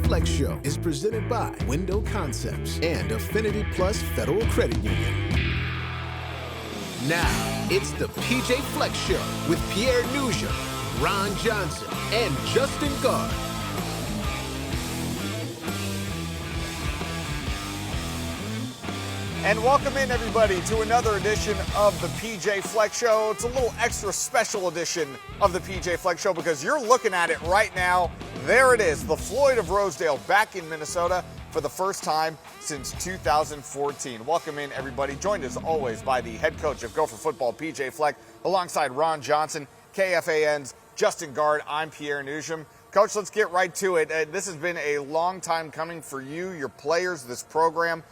PJ-Fleck-Show is presented by Window Concepts and Affinity Plus Federal Credit Union. Now, it's the PJ-Fleck-Show with Pierre Nugent, Ron Johnson, and Justin Gard. And welcome in, everybody, to another edition of the PJ-Fleck-Show. It's a little extra special edition of the PJ-Fleck-Show because you're looking at it right now. There it is, the Floyd of Rosedale back in Minnesota for the first time since 2014. Welcome in, everybody. Joined as always by the head coach of Gopher-football, PJ Fleck, alongside Ron Johnson, KFAN's Justin Gard. I'm Pierre Nugent. Coach, let's get right to it. This has been a long time coming for you, your players, this program.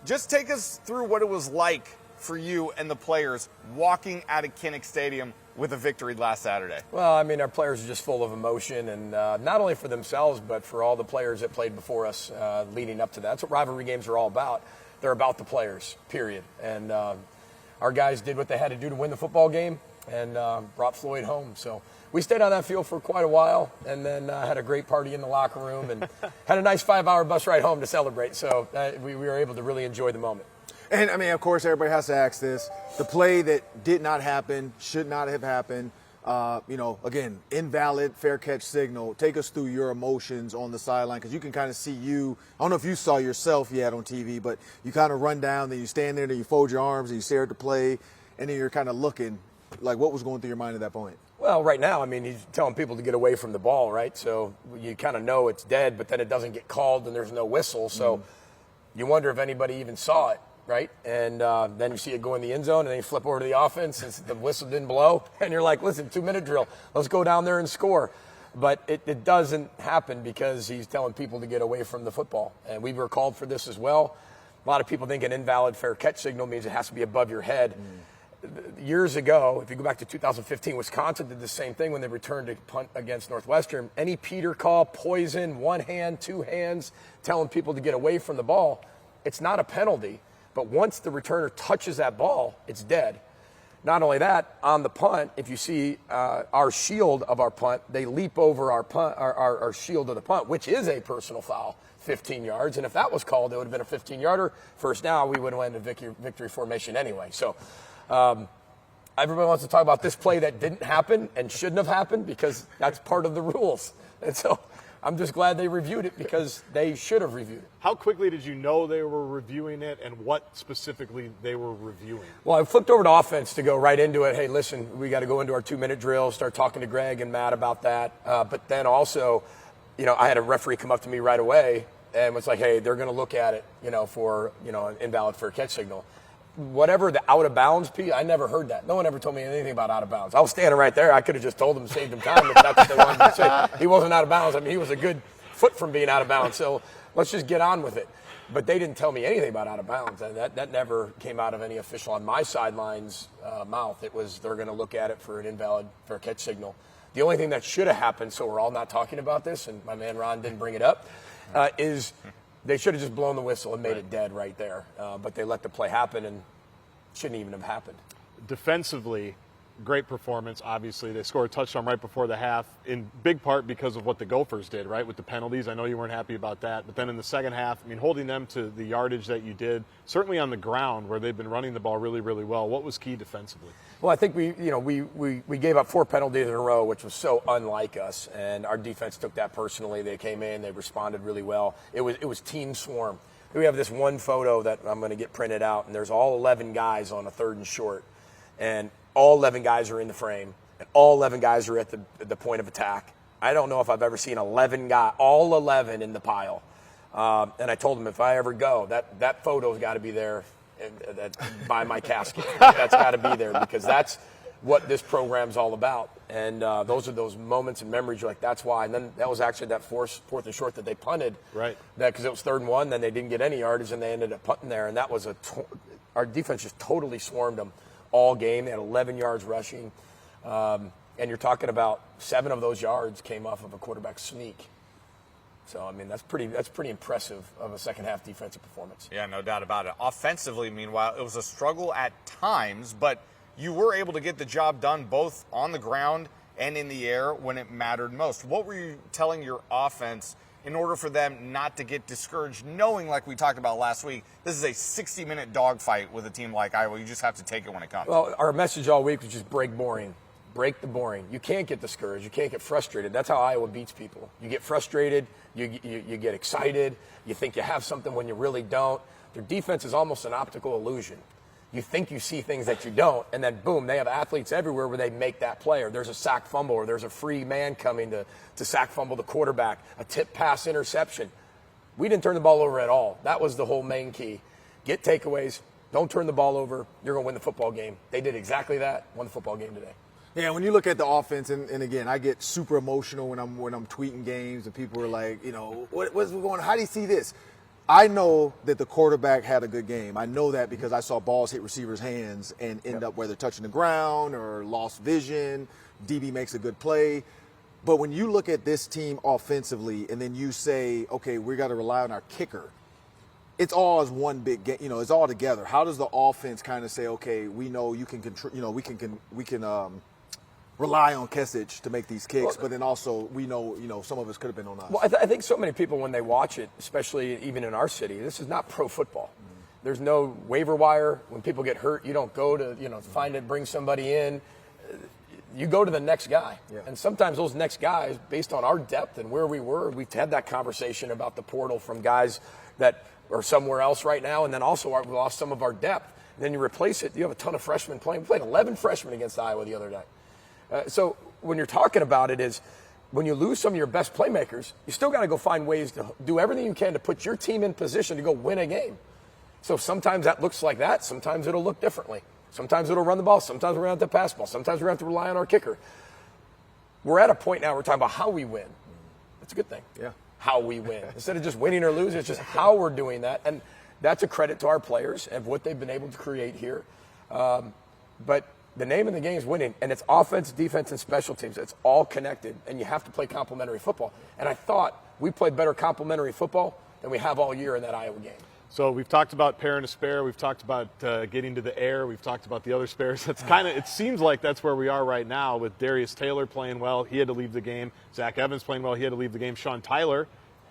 Just take us through what it was like for you and the players walking out of Kinnick Stadium with a victory last Saturday. Well, I mean, our players are just full of emotion, and not only for themselves, but for all the players that played before us leading up to that. That's what rivalry games are all about. They're about the players, period. And our guys did what they had to do to win the football game and brought Floyd home. So we stayed on that field for quite a while, and then had a great party in the locker room and had a nice 5-hour bus ride home to celebrate. So we were able to really enjoy the moment. And, I mean, of course, everybody has to ask this. The play that did not happen, should not have happened, again, invalid fair catch signal. Take us through your emotions on the sideline, because you can kind of see you. I don't know if you saw yourself yet on TV, but you kind of run down, then you stand there, then you fold your arms, and you stare at the play, and then you're kind of looking. Like, what was going through your mind at that point? Well, right now, I mean, he's telling people to get away from the ball, right? So you kind of know it's dead, but then it doesn't get called and there's no whistle. So you wonder if anybody even saw it, right? And then you see it go in the end zone, and then you flip over to the offense since the whistle didn't blow. And you're like, listen, 2-minute drill. Let's go down there and score. But it doesn't happen because he's telling people to get away from the football. And we were called for this as well. A lot of people think an invalid fair catch signal means it has to be above your head. Years ago, if you go back to 2015, Wisconsin did the same thing when they returned to punt against Northwestern. Any Peter call, poison, one hand, two hands, telling people to get away from the ball, it's not a penalty. But once the returner touches that ball, it's dead. Not only that, on the punt, if you see our shield of our punt, they leap over our punt, our shield of the punt, which is a personal foul, 15 yards. And if that was called, it would have been a 15-yarder. First down, we would have went into victory formation anyway. So everybody wants to talk about this play that didn't happen and shouldn't have happened because that's part of the rules. And so I'm just glad they reviewed it because they should have reviewed it. How quickly did you know they were reviewing it, and what specifically they were reviewing? Well, I flipped over to offense to go right into it. Hey, listen, we got to go into our 2-minute drill, start talking to Greg and Matt about that. But then also, I had a referee come up to me right away and was like, hey, they're going to look at it, for, an invalid fair catch signal. Whatever the out of bounds piece, I never heard that. No one ever told me anything about out of bounds. I was standing right there. I could have just told them, saved them time if that's what they wanted to say. He wasn't out of bounds. I mean, he was a good foot from being out of bounds. So let's just get on with it. But they didn't tell me anything about out of bounds. And that never came out of any official on my sideline's mouth. It was they're going to look at it for an invalid fair catch signal. The only thing that should have happened, so we're all not talking about this, and my man Ron didn't bring it up, is they should have just blown the whistle and made it dead right there. But they let the play happen, and shouldn't even have happened. Defensively, great performance, obviously. They scored a touchdown right before the half, in big part because of what the Gophers did, right, with the penalties. I know you weren't happy about that. But then in the second half, holding them to the yardage that you did, certainly on the ground where they've been running the ball really, really well. What was key defensively? Well, I think we gave up 4 penalties in a row, which was so unlike us, and our defense took that personally. They came in, they responded really well. It was team swarm. We have this one photo that I'm going to get printed out, and there's all 11 guys on a 3rd and short, and all 11 guys are in the frame, and all 11 guys are at the point of attack. I don't know if I've ever seen 11 guys, all 11 in the pile. And I told them if I ever go, that photo's got to be there by my casket. That's got to be there because that's what this program's all about. And those are those moments and memories. You're like, that's why. And then that was actually that 4th and short that they punted. Right. That because it was 3rd and 1, then they didn't get any yardage, and they ended up punting there. And that was our defense just totally swarmed them all game. They had 11 yards rushing. And you're talking about 7 of those yards came off of a quarterback sneak. So, that's pretty impressive of a second-half defensive performance. Yeah, no doubt about it. Offensively, meanwhile, it was a struggle at times, but you were able to get the job done both on the ground and in the air when it mattered most. What were you telling your offense in order for them not to get discouraged, knowing, like we talked about last week, this is a 60-minute dogfight with a team like Iowa. You just have to take it when it comes. Well, our message all week was just break boring. Break the boring. You can't get discouraged. You can't get frustrated. That's how Iowa beats people. You get frustrated. You get excited. You think you have something when you really don't. Their defense is almost an optical illusion. You think you see things that you don't, and then boom, they have athletes everywhere where they make that play, or there's a sack fumble, or there's a free man coming to sack fumble the quarterback, a tip pass interception. We didn't turn the ball over at all. That was the whole main key. Get takeaways. Don't turn the ball over. You're going to win the football game. They did exactly that. Won the football game today. Yeah, when you look at the offense, and again, I get super emotional when I'm tweeting games, and people are like, what's going on? How do you see this? I know that the quarterback had a good game. I know that because I saw balls hit receivers' hands and end up whether touching the ground or lost vision. DB makes a good play. But when you look at this team offensively and then you say, okay, we got to rely on our kicker, it's all as one big game. It's all together. How does the offense kind of say, okay, we know you can control, we can rely on Kesich to make these kicks, but then also we know, some of us could have been on us. Well, I think so many people, when they watch it, especially even in our city, this is not pro football. Mm-hmm. There's no waiver wire. When people get hurt, you don't go to, find it, bring somebody in. You go to the next guy. Yeah. And sometimes those next guys, based on our depth and where we were, we've had that conversation about the portal from guys that are somewhere else right now, and then also we lost some of our depth. And then you replace it, you have a ton of freshmen playing. We played 11 freshmen against Iowa the other night. So when you're talking about it is when you lose some of your best playmakers, you still got to go find ways to do everything you can to put your team in position to go win a game. So sometimes that looks like that. Sometimes it'll look differently. Sometimes it'll run the ball. Sometimes we're going to have to pass the ball. Sometimes we're going to have to rely on our kicker. We're at a point now we're talking about how we win. That's a good thing. Yeah. How we win. Instead of just winning or losing, it's just how we're doing that. And that's a credit to our players and what they've been able to create here. But the name of the game is winning, and it's offense, defense, and special teams. It's all connected, and you have to play complementary football. And I thought we played better complementary football than we have all year in that Iowa game. So we've talked about pair and a spare. We've talked about getting to the air. We've talked about the other spares. That's it seems like that's where we are right now with Darius Taylor playing well. He had to leave the game. Zach Evans playing well. He had to leave the game. Sean Tyler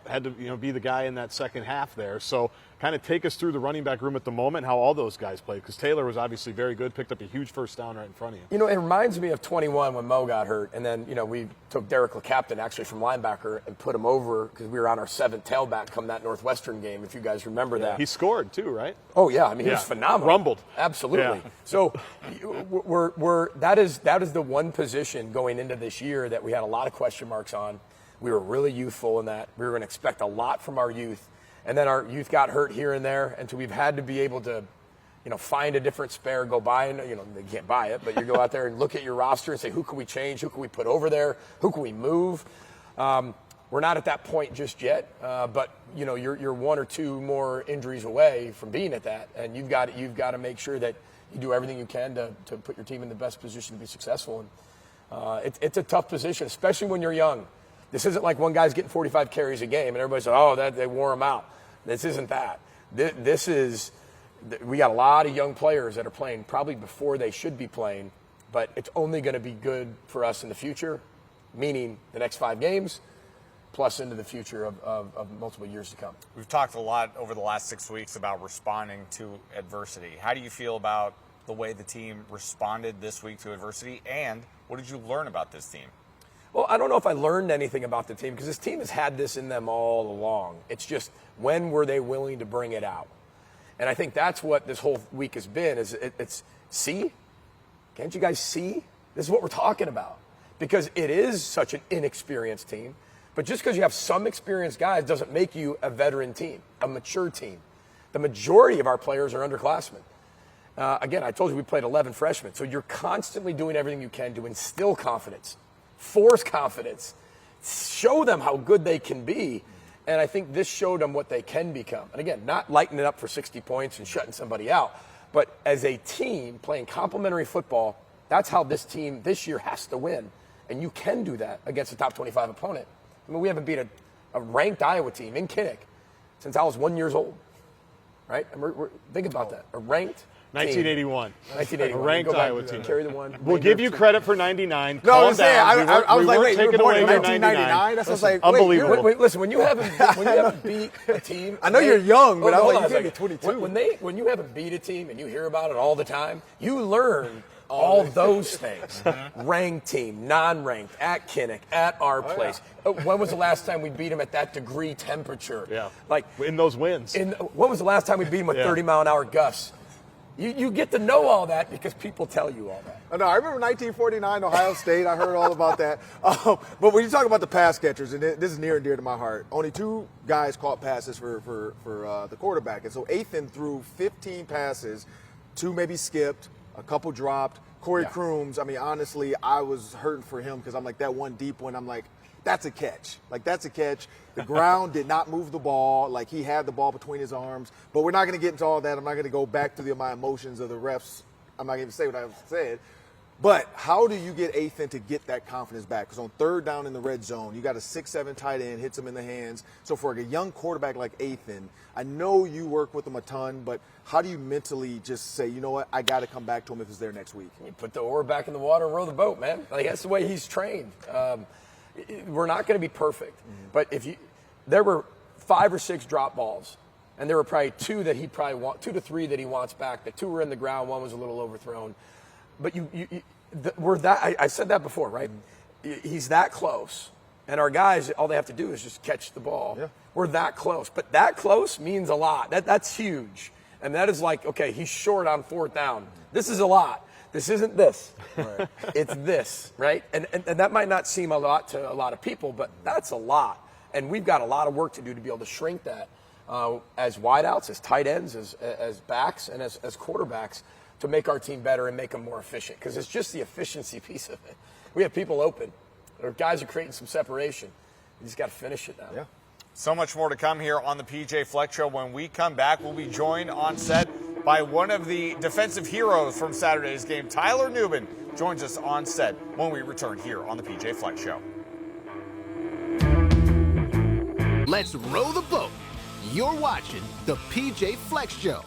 had to be the guy in that second half there. So kind of take us through the running back room at the moment, how all those guys played, because Taylor was obviously very good, picked up a huge first down right in front of you. It reminds me of 21 when Mo got hurt, and then, we took Derek LeCaptain actually from linebacker and put him over because we were on our seventh tailback come that Northwestern game, if you guys remember that. He scored too, right? Oh, yeah. He was phenomenal. Rumbled. Absolutely. Yeah. So that is the one position going into this year that we had a lot of question marks on. We were really youthful in that. We were going to expect a lot from our youth. And then our youth got hurt here and there, and so we've had to be able to, find a different spare, go buy, they can't buy it, but you go out there and look at your roster and say, who can we change, who can we put over there, who can we move? We're not at that point just yet, but you're one or two more injuries away from being at that, and you've got to make sure that you do everything you can to put your team in the best position to be successful. And it's a tough position, especially when you're young. This isn't like one guy's getting 45 carries a game and everybody says, they wore him out. This isn't that. We got a lot of young players that are playing probably before they should be playing, but it's only going to be good for us in the future, meaning the next 5 games, plus into the future of multiple years to come. We've talked a lot over the last 6 weeks about responding to adversity. How do you feel about the way the team responded this week to adversity, and what did you learn about this team? Well, I don't know if I learned anything about the team because this team has had this in them all along. It's just when were they willing to bring it out? And I think that's what this whole week has been. It's see? Can't you guys see? This is what we're talking about. Because it is such an inexperienced team. But just because you have some experienced guys doesn't make you a veteran team, a mature team. The majority of our players are underclassmen. Again, I told you we played 11 freshmen. So you're constantly doing everything you can to instill confidence. Force confidence, show them how good they can be. And I think this showed them what they can become. And again, not lighting it up for 60 points and shutting somebody out, but as a team playing complementary football, that's how this team this year has to win. And you can do that against a top 25 opponent. I mean, we haven't beat a ranked Iowa team in Kinnick since I was 1 year old, right? And think about that, a ranked 1981. 1981. A ranked Go back, Iowa team. Carry the one. We'll give you credit for 99. No, Calm I'm saying, down. I was like, wait, you were born in 1999. 1999? That's what I was like, Unbelievable. Wait, listen, when you haven't beat a team, I know you're young, but I was like, you hold can't on a be second. 22. When you haven't beat a team and you hear about it all the time, you learn all those things. Ranked team, non-ranked, at Kinnick, at our place. When was the last time we beat them at that degree temperature? Yeah. Like in those wins. When was the last time we beat them with 30-mile-an-hour gusts? You get to know all that because people tell you all that. No, I remember 1949 Ohio State. I heard all about that. But when you talk about the pass catchers, and this is near and dear to my heart, only 2 guys caught passes for the quarterback. And so Athan threw 15 passes, 2 maybe skipped, a couple dropped. Corey Crooms, I mean, honestly, I was hurting for him because I'm like, that one deep one, I'm like, that's a catch. Like, that's a catch. The ground did not move the ball. Like, he had the ball between his arms. But we're not going to get into all that. I'm not going to go back to my emotions of the refs. I'm not going to say what I said. But how do you get Athan to get that confidence back? Because on 3rd down in the red zone, you got a 6'7" tight end, hits him in the hands. So for a young quarterback like Athan, I know you work with him a ton, but how do you mentally just say, you know what, I got to come back to him if it's there next week? You put the oar back in the water and row the boat, man. Like, that's the way he's trained. We're not going to be perfect, but there were 5 or 6 drop balls, and there were probably 2 that he probably 2 to 3 that he wants back. The 2 were in the ground, 1 was a little overthrown. But I said that before, right? He's that close, and our guys, all they have to do is just catch the ball. Yeah. We're that close, but that close means a lot. That's huge, and that is like, okay, he's short on 4th down. This is a lot. This isn't this. Right. It's this, right? And that might not seem a lot to a lot of people, but that's a lot. And we've got a lot of work to do to be able to shrink that as wideouts, as tight ends, as backs, and as quarterbacks to make our team better and make them more efficient. Because it's just the efficiency piece of it. We have people open. Our guys are creating some separation. You just got to finish it now. Yeah. So much more to come here on the PJ Fleck Show. When we come back, we'll be joined on set by one of the defensive heroes from Saturday's game. Tyler Newman joins us on set when we return here on the PJ Fleck Show. Let's row the boat. You're watching the PJ Fleck Show.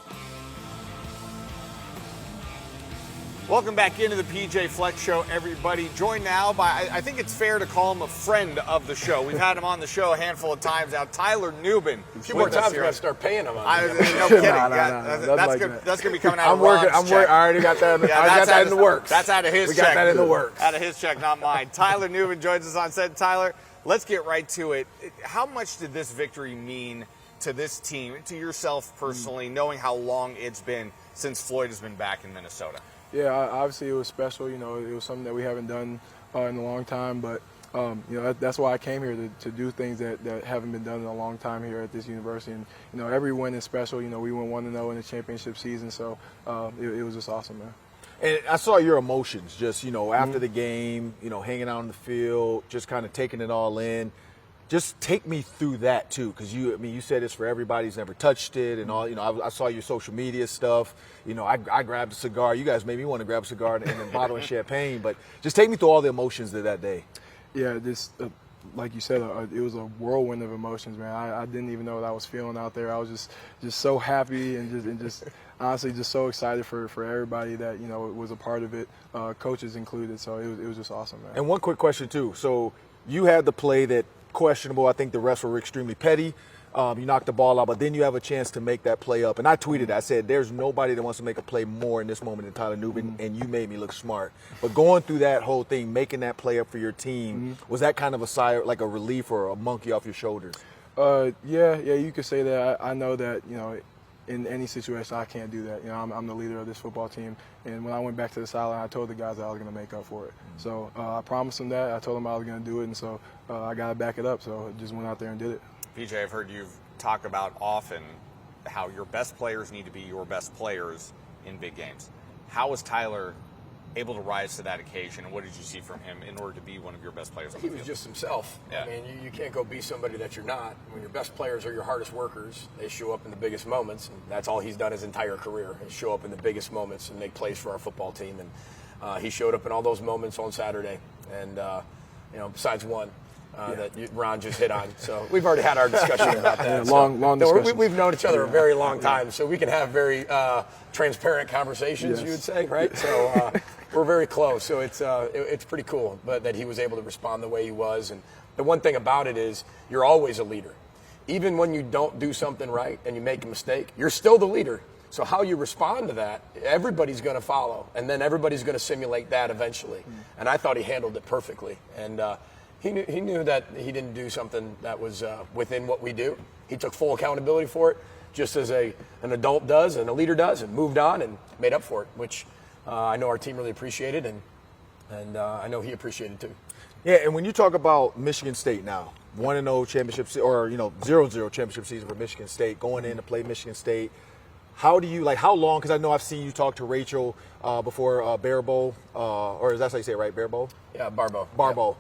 Welcome back into the PJ Fleck Show, everybody. Joined now by, I think it's fair to call him a friend of the show. We've had him on the show a handful of times now. Tyler Newman. A few more times we're going to start paying him on no kidding. That's going to be coming out of Ron's check. I already got that. I got that in the works. That's out of his check. We got that in the works. Out of his check, not mine. Tyler Newman joins us on set. Tyler, let's get right to it. How much did this victory mean to this team, to yourself personally, knowing how long it's been since Floyd has been back in Minnesota? Yeah, obviously it was special. You know, it was something that we haven't done in a long time. But, you know, that's why I came here, to do things that haven't been done in a long time here at this university. And, you know, every win is special. You know, we went 1-0 in the championship season. So it was just awesome, man. And I saw your emotions just, you know, after the game, you know, hanging out on the field, just kind of taking it all in. Just take me through that too, because you said it's for everybody who's never touched it and all. You know, I saw your social media stuff. You know, I grabbed a cigar. You guys made me want to grab a cigar and a bottle of champagne. But just take me through all the emotions of that day. Yeah, this, like you said, it was a whirlwind of emotions, man. I didn't even know what I was feeling out there. I was just so happy and just honestly just so excited for everybody that, you know, was a part of it, coaches included. So it was just awesome, man. And one quick question too. So you had the play that questionable. I think the refs were extremely petty. You knocked the ball out, but then you have a chance to make that play up. And I tweeted, I said, there's nobody that wants to make a play more in this moment than Tyler Newman, and you made me look smart. But going through that whole thing, making that play up for your team, was that kind of a sigh, like a relief or a monkey off your shoulders? Yeah, you could say that. I know that, you know, in any situation, I can't do that. You know, I'm the leader of this football team. And when I went back to the sideline, I told the guys that I was going to make up for it. So I promised them that. I told them I was going to do it. And so I got to back it up. So I just went out there and did it. PJ, I've heard you talk about often how your best players need to be your best players in big games. How was Tyler able to rise to that occasion, and what did you see from him in order to be one of your best players on the He field? was just himself. Yeah. I mean, you can't go be somebody that you're not. When your best players are your hardest workers, they show up in the biggest moments, and that's all he's done his entire career, is show up in the biggest moments and make plays for our football team. And he showed up in all those moments on Saturday, and, you know, besides one. Ron just hit on. So we've already had our discussion about that. Yeah, long discussion. We've known each other a very long time, so we can have very transparent conversations, you would say, right? So we're very close. So it's pretty cool that he was able to respond the way he was. And the one thing about it is you're always a leader. Even when you don't do something right and you make a mistake, you're still the leader. So how you respond to that, everybody's going to follow, and then everybody's going to simulate that eventually. And I thought he handled it perfectly. And he knew that he didn't do something that was within what we do. He took full accountability for it, just as an adult does and a leader does, and moved on and made up for it, which I know our team really appreciated, and I know he appreciated too. Yeah, and when you talk about Michigan State now, 1-0 championship, or 0-0 championship season for Michigan State, going in to play Michigan State, how do you how long? Because I know I've seen you talk to Rachel before Barbo, or is that how you say it, right? Barbo? Yeah, Barbo.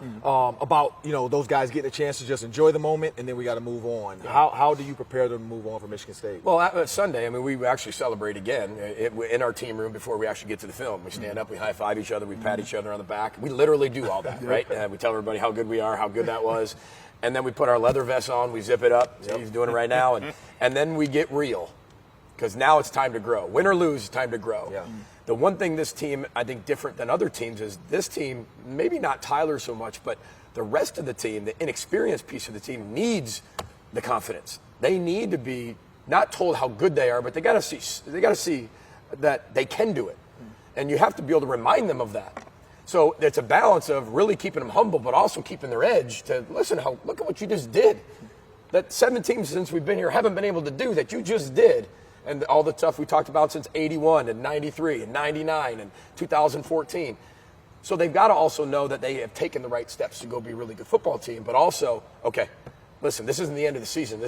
Yeah. About those guys getting a chance to just enjoy the moment, and then we got to move on. Yeah. How do you prepare them to move on for Michigan State? Well, Sunday, we actually celebrate again in our team room before we actually get to the film. We stand up, we high five each other, we pat each other on the back. We literally do all that, right? We tell everybody how good we are, how good that was, and then we put our leather vests on, we zip it up. Yep. He's doing it right now, and then we get real. Because now it's time to grow. Win or lose, it's time to grow. Yeah. The one thing this team, I think, different than other teams is this team, maybe not Tyler so much, but the rest of the team, the inexperienced piece of the team, needs the confidence. They need to be not told how good they are, but they got to see that they can do it, and you have to be able to remind them of that. So it's a balance of really keeping them humble, but also keeping their edge. To listen, look at what you just did. That 7 teams since we've been here haven't been able to do that you just did. And all the stuff we talked about since 81 and 93 and 99 and 2014. So they've got to also know that they have taken the right steps to go be a really good football team. But also, okay, listen, this isn't the end of the season.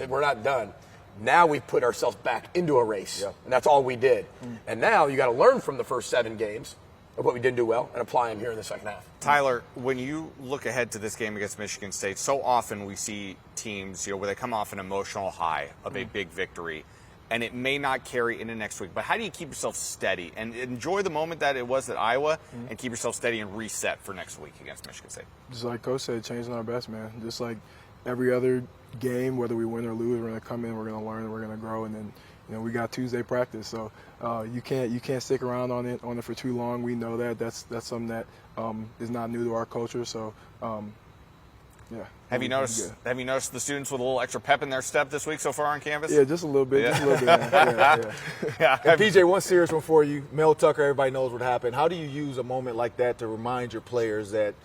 We're not done. Now we've put ourselves back into a race. Yeah. And that's all we did. And now you got to learn from the first 7 games of what we didn't do well and apply them here in the second half. Tyler, when you look ahead to this game against Michigan State, so often we see teams where they come off an emotional high of a big victory, and it may not carry into next week. But how do you keep yourself steady and enjoy the moment that it was at Iowa and keep yourself steady and reset for next week against Michigan State? Just like Coach said, changing our best, man. Just like every other game, whether we win or lose, we're going to come in, we're going to learn, we're going to grow, and then we got Tuesday practice. So you can't stick around on it for too long. We know that. That's something that is not new to our culture. So yeah. Have you noticed the students with a little extra pep in their step this week so far on campus? Yeah, just a little bit. Yeah. Just a little bit. Man. Yeah. And PJ, one serious one for you. Mel Tucker, everybody knows what happened. How do you use a moment like that to remind your players that,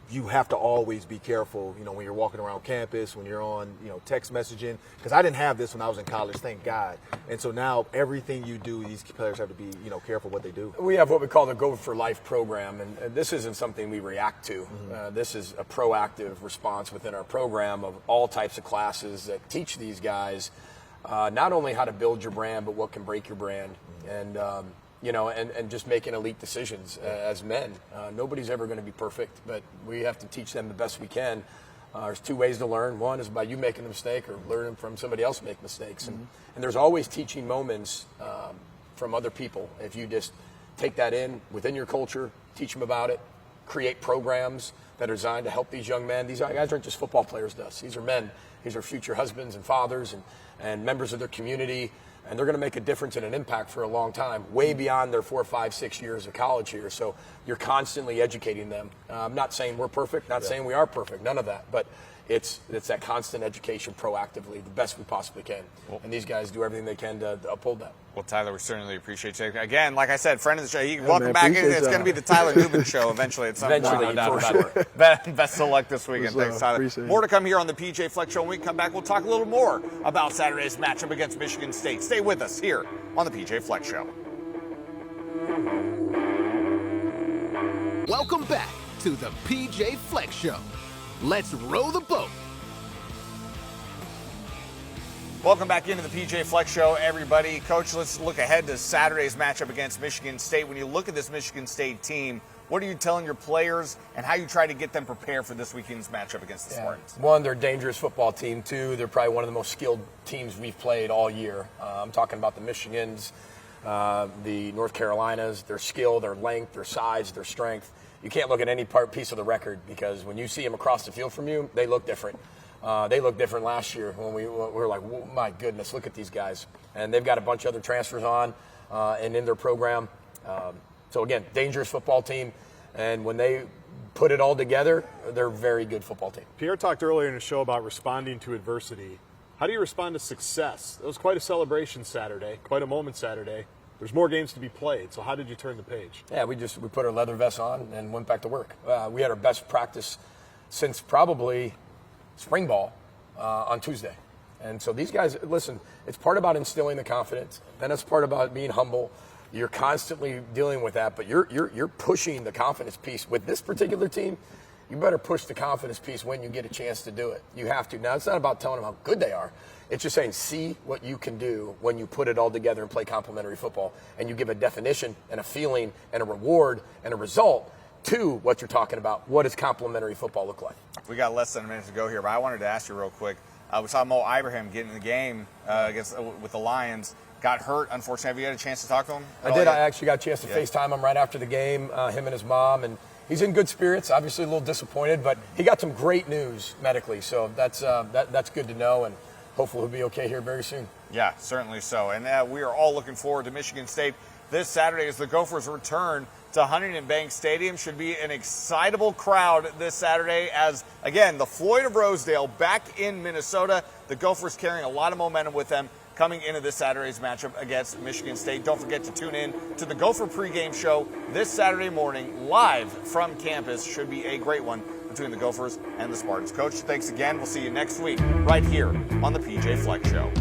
you have to always be careful, when you're walking around campus, when you're on, text messaging? Because I didn't have this when I was in college, thank God. And so now everything you do, these players have to be, careful what they do. We have what we call the Go for Life program, and this isn't something we react to. This is a proactive response within our program of all types of classes that teach these guys not only how to build your brand, but what can break your brand. And and just making elite decisions as men. Nobody's ever going to be perfect, but we have to teach them the best we can. There's 2 ways to learn. One is by you making a mistake or learning from somebody else make mistakes. And there's always teaching moments from other people. If you just take that in within your culture, teach them about it, create programs that are designed to help these young men. These guys aren't just football players to us. These are men. These are future husbands and fathers and members of their community. And they're going to make a difference and an impact for a long time, way beyond their 4, 5, 6 years of college here. So you're constantly educating them. I'm not saying we're perfect, not saying we are perfect, none of that. But it's that constant education proactively, the best we possibly can. And these guys do everything they can to uphold that. Well, Tyler, we certainly appreciate you. Again, like I said, friend of the show, welcome back. It's going to be the Tyler Newman show eventually at some point. Eventually, No doubt for about it. Best of luck this weekend. Thanks, Tyler. Appreciate More to come here on the PJ Fleck Show. When we come back, we'll talk a little more about Saturday's matchup against Michigan State. Stay with us here on the PJ Fleck Show. Welcome back to the PJ Fleck Show. Let's row the boat. Welcome back into the PJ Fleck Show, everybody. Coach, let's look ahead to Saturday's matchup against Michigan State. When you look at this Michigan State team, what are you telling your players and how you try to get them prepared for this weekand's matchup against the Spartans? One, they're a dangerous football team. 2, they're probably one of the most skilled teams we've played all year. I'm talking about the Michigans, the North Carolinas, their skill, their length, their size, their strength. you can't look at any piece of the record, because when you see them across the field from you, they look different. They looked different last year when we were like, oh, my goodness, look at these guys. And they've got a bunch of other transfers on and in their program. So, again, dangerous football team. And when they put it all together, they're a very good football team. Pierre talked earlier in the show about responding to adversity. How do you respond to success? It was quite a celebration Saturday, quite a moment Saturday. There's more games to be played, so how did you turn the page? Yeah, we put our leather vests on and went back to work. We had our best practice since probably spring ball on Tuesday. And so these guys, listen, it's part about instilling the confidence, then it's part about being humble. You're constantly dealing with that, but you're pushing the confidence piece. With this particular team, you better push the confidence piece when you get a chance to do it. You have to. Now, it's not about telling them how good they are. It's just saying, see what you can do when you put it all together and play complementary football, and you give a definition and a feeling and a reward and a result to what you're talking about. What does complementary football look like? We got less than a minute to go here, but I wanted to ask you real quick. We saw Mo Ibrahim get in the game with the Lions. Got hurt, unfortunately. Have you had a chance to talk to him? I did. I actually got a chance to FaceTime him right after the game, him and his mom, and he's in good spirits. Obviously a little disappointed, but he got some great news medically, so that's good to know, and hopefully he'll be okay here very soon. Yeah, certainly so. And we are all looking forward to Michigan State this Saturday as the Gophers return to Huntington Bank Stadium. Should be an excitable crowd this Saturday as, again, the Floyd of Rosedale back in Minnesota. The Gophers carrying a lot of momentum with them coming into this Saturday's matchup against Michigan State. Don't forget to tune in to the Gopher pregame show this Saturday morning live from campus. Should be a great one between the Gophers and the Spartans. Coach, thanks again. We'll see you next week right here on the PJ Fleck Show.